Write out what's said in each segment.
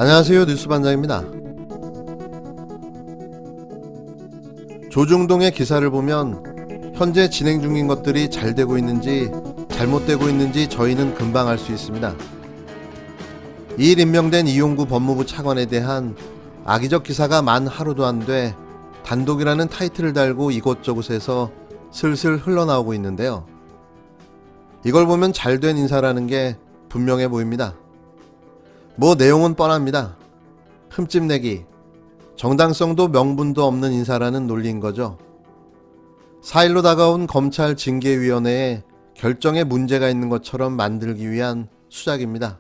안녕하세요, 뉴스반장입니다. 조중동의 기사를 보면 현재 진행 중인 것들이 잘 되고 있는지 잘못되고 있는지 저희는 금방 알 수 있습니다. 2일 임명된 이용구 법무부 차관에 대한 악의적 기사가 만 하루도 안 돼 단독이라는 타이틀을 달고 이곳저곳에서 슬슬 흘러나오고 있는데요. 이걸 보면 잘된 인사라는 게 분명해 보입니다. 뭐 내용은 뻔합니다. 흠집 내기, 정당성도 명분도 없는 인사라는 논리인 거죠. 4일로 다가온 검찰 징계위원회에 결정에 문제가 있는 것처럼 만들기 위한 수작입니다.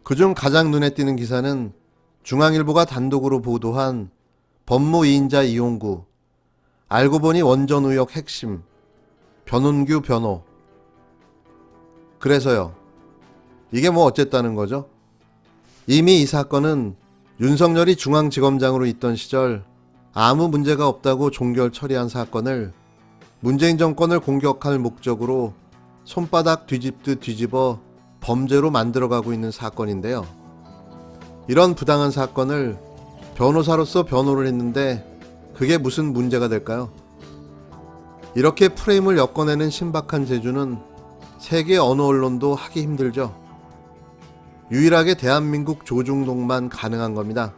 그중 가장 눈에 띄는 기사는 중앙일보가 단독으로 보도한 법무2인자 이용구, 알고 보니 원전 의혹 핵심, 변운규 변호. 그래서요, 이게 뭐 어쨌다는 거죠? 이미 이 사건은 윤석열이 중앙지검장으로 있던 시절 아무 문제가 없다고 종결 처리한 사건을 문재인 정권을 공격할 목적으로 손바닥 뒤집듯 뒤집어 범죄로 만들어가고 있는 사건인데요. 이런 부당한 사건을 변호사로서 변호를 했는데 그게 무슨 문제가 될까요? 이렇게 프레임을 엮어내는 신박한 재주는 세계 어느 언론도 하기 힘들죠. 유일하게 대한민국 조중동만 가능한 겁니다.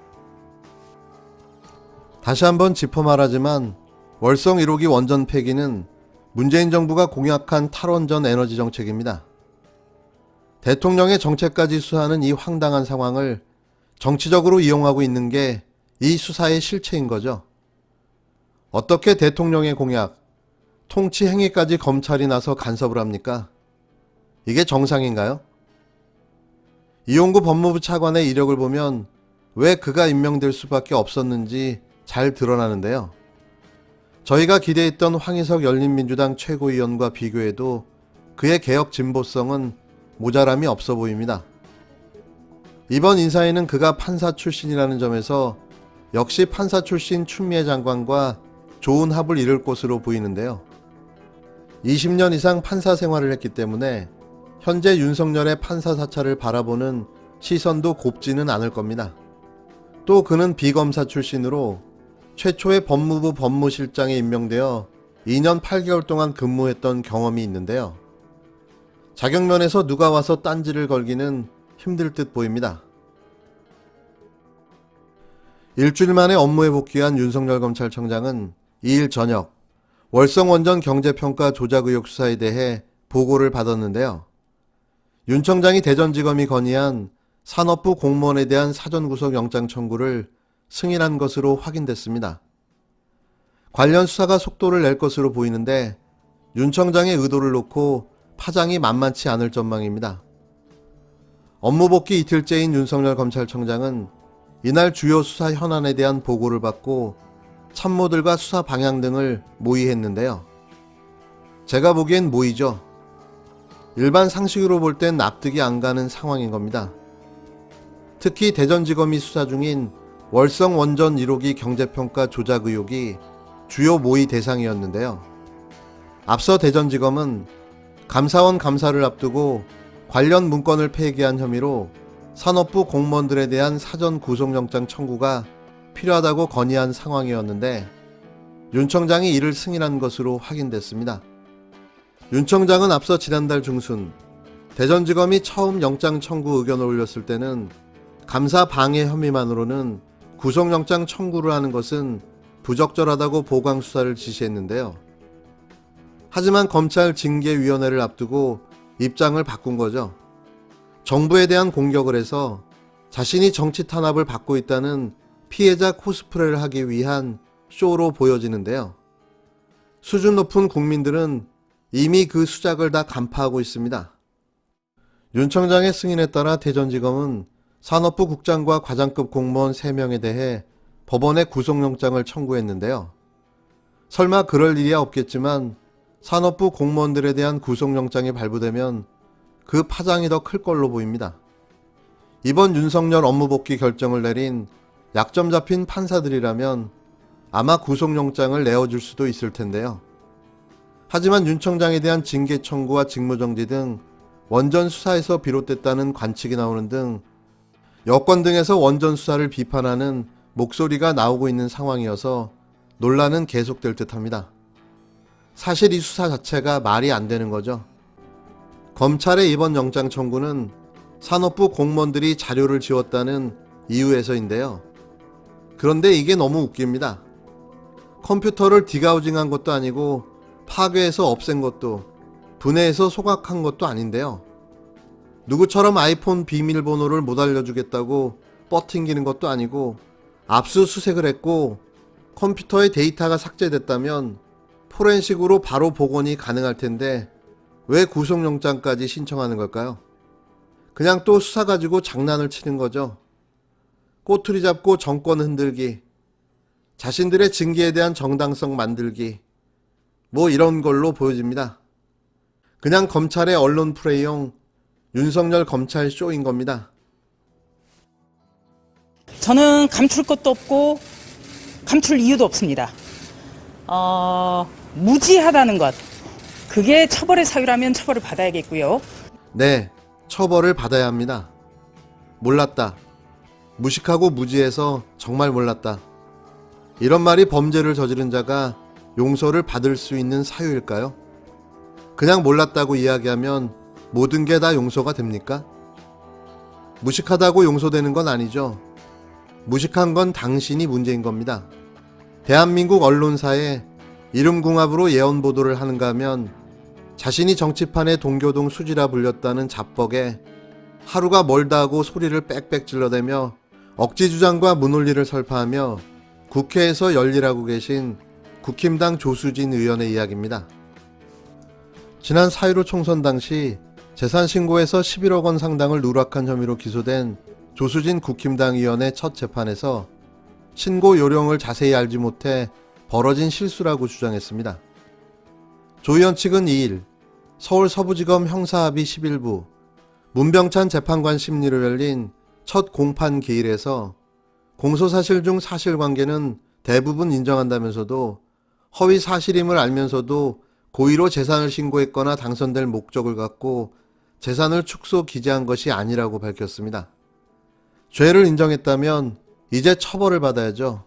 다시 한번 짚어 말하지만 월성 1호기 원전 폐기는 문재인 정부가 공약한 탈원전 에너지 정책입니다. 대통령의 정책까지 수사하는 이 황당한 상황을 정치적으로 이용하고 있는 게 이 수사의 실체인 거죠. 어떻게 대통령의 공약, 통치 행위까지 검찰이 나서 간섭을 합니까? 이게 정상인가요? 이용구 법무부 차관의 이력을 보면 왜 그가 임명될 수밖에 없었는지 잘 드러나는데요. 저희가 기대했던 황희석 열린민주당 최고위원과 비교해도 그의 개혁 진보성은 모자람이 없어 보입니다. 이번 인사에는 그가 판사 출신이라는 점에서 역시 판사 출신 추미애 장관과 좋은 합을 이룰 것으로 보이는데요. 20년 이상 판사 생활을 했기 때문에 현재 윤석열의 판사 사찰을 바라보는 시선도 곱지는 않을 겁니다. 또 그는 비검사 출신으로 최초의 법무부 법무실장에 임명되어 2년 8개월 동안 근무했던 경험이 있는데요. 자격면에서 누가 와서 딴지를 걸기는 힘들 듯 보입니다. 일주일 만에 업무에 복귀한 윤석열 검찰청장은 2일 저녁 월성 원전 경제평가 조작 의혹 수사에 대해 보고를 받았는데요. 윤 청장이 대전지검이 건의한 산업부 공무원에 대한 사전구속 영장 청구를 승인한 것으로 확인됐습니다. 관련 수사가 속도를 낼 것으로 보이는데 윤 청장의 의도를 놓고 파장이 만만치 않을 전망입니다. 업무 복귀 이틀째인 윤석열 검찰청장은 이날 주요 수사 현안에 대한 보고를 받고 참모들과 수사 방향 등을 모의했는데요. 제가 보기엔 모의죠. 일반 상식으로 볼 땐 납득이 안 가는 상황인 겁니다. 특히 대전지검이 수사 중인 월성 원전 1호기 경제평가 조작 의혹이 주요 모의 대상이었는데요. 앞서 대전지검은 감사원 감사를 앞두고 관련 문건을 폐기한 혐의로 산업부 공무원들에 대한 사전 구속영장 청구가 필요하다고 건의한 상황이었는데 윤 청장이 이를 승인한 것으로 확인됐습니다. 윤 청장은 앞서 지난달 중순 대전지검이 처음 영장 청구 의견을 올렸을 때는 감사 방해 혐의만으로는 구속영장 청구를 하는 것은 부적절하다고 보강 수사를 지시했는데요. 하지만 검찰 징계위원회를 앞두고 입장을 바꾼 거죠. 정부에 대한 공격을 해서 자신이 정치 탄압을 받고 있다는 피해자 코스프레를 하기 위한 쇼로 보여지는데요. 수준 높은 국민들은 이미 그 수작을 다 간파하고 있습니다. 윤 청장의 승인에 따라 대전지검은 산업부 국장과 과장급 공무원 3명에 대해 법원에 구속영장을 청구했는데요. 설마 그럴 일이야 없겠지만 산업부 공무원들에 대한 구속영장이 발부되면 그 파장이 더 클 걸로 보입니다. 이번 윤석열 업무복귀 결정을 내린 약점 잡힌 판사들이라면 아마 구속영장을 내어줄 수도 있을 텐데요. 하지만 윤 청장에 대한 징계 청구와 직무정지 등 원전 수사에서 비롯됐다는 관측이 나오는 등 여권 등에서 원전 수사를 비판하는 목소리가 나오고 있는 상황이어서 논란은 계속될 듯합니다. 사실 이 수사 자체가 말이 안 되는 거죠. 검찰의 이번 영장 청구는 산업부 공무원들이 자료를 지웠다는 이유에서인데요. 그런데 이게 너무 웃깁니다. 컴퓨터를 디가우징한 것도 아니고 파괴해서 없앤 것도 분해해서 소각한 것도 아닌데요. 누구처럼 아이폰 비밀번호를 못 알려주겠다고 뻗팅기는 것도 아니고 압수수색을 했고 컴퓨터의 데이터가 삭제됐다면 포렌식으로 바로 복원이 가능할 텐데 왜 구속영장까지 신청하는 걸까요? 그냥 또 수사 가지고 장난을 치는 거죠. 꼬투리 잡고 정권 흔들기, 자신들의 징계에 대한 정당성 만들기, 뭐 이런 걸로 보여집니다. 그냥 검찰의 언론 플레이용 윤석열 검찰 쇼인 겁니다. 저는 감출 것도 없고 감출 이유도 없습니다. 무지하다는 것, 그게 처벌의 사유라면 처벌을 받아야겠고요. 네, 처벌을 받아야 합니다. 몰랐다. 무식하고 무지해서 정말 몰랐다. 이런 말이 범죄를 저지른 자가 용서를 받을 수 있는 사유일까요? 그냥 몰랐다고 이야기하면 모든 게 다 용서가 됩니까? 무식하다고 용서되는 건 아니죠. 무식한 건 당신이 문제인 겁니다. 대한민국 언론사에 이름궁합으로 예언보도를 하는가 하면 자신이 정치판의 동교동 수지라 불렸다는 자뻑에 하루가 멀다 하고 소리를 빽빽 질러대며 억지주장과 무논리를 설파하며 국회에서 열일하고 계신 국힘당 조수진 의원의 이야기입니다. 지난 4.15 총선 당시 재산신고에서 11억 원 상당을 누락한 혐의로 기소된 조수진 국힘당 의원의 첫 재판에서 신고 요령을 자세히 알지 못해 벌어진 실수라고 주장했습니다. 조 의원 측은 2일 서울 서부지검 형사합의 11부 문병찬 재판관 심리로 열린 첫 공판 기일에서 공소사실 중 사실관계는 대부분 인정한다면서도 허위 사실임을 알면서도 고의로 재산을 신고했거나 당선될 목적을 갖고 재산을 축소 기재한 것이 아니라고 밝혔습니다. 죄를 인정했다면 이제 처벌을 받아야죠.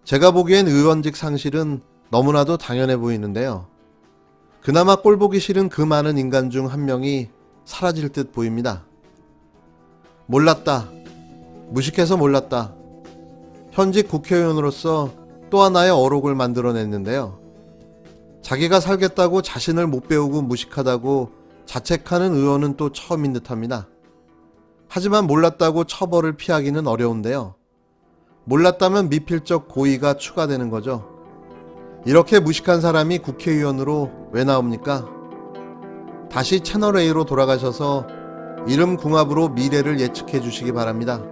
제가 보기엔 의원직 상실은 너무나도 당연해 보이는데요. 그나마 꼴보기 싫은 그 많은 인간 중 한 명이 사라질 듯 보입니다. 몰랐다. 무식해서 몰랐다. 현직 국회의원으로서 또 하나의 어록을 만들어냈는데요. 자기가 살겠다고 자신을 못 배우고 무식하다고 자책하는 의원은 또 처음인 듯합니다. 하지만 몰랐다고 처벌을 피하기는 어려운데요. 몰랐다면 미필적 고의가 추가되는 거죠. 이렇게 무식한 사람이 국회의원으로 왜 나옵니까? 다시 채널A로 돌아가셔서 이름궁합으로 미래를 예측해 주시기 바랍니다.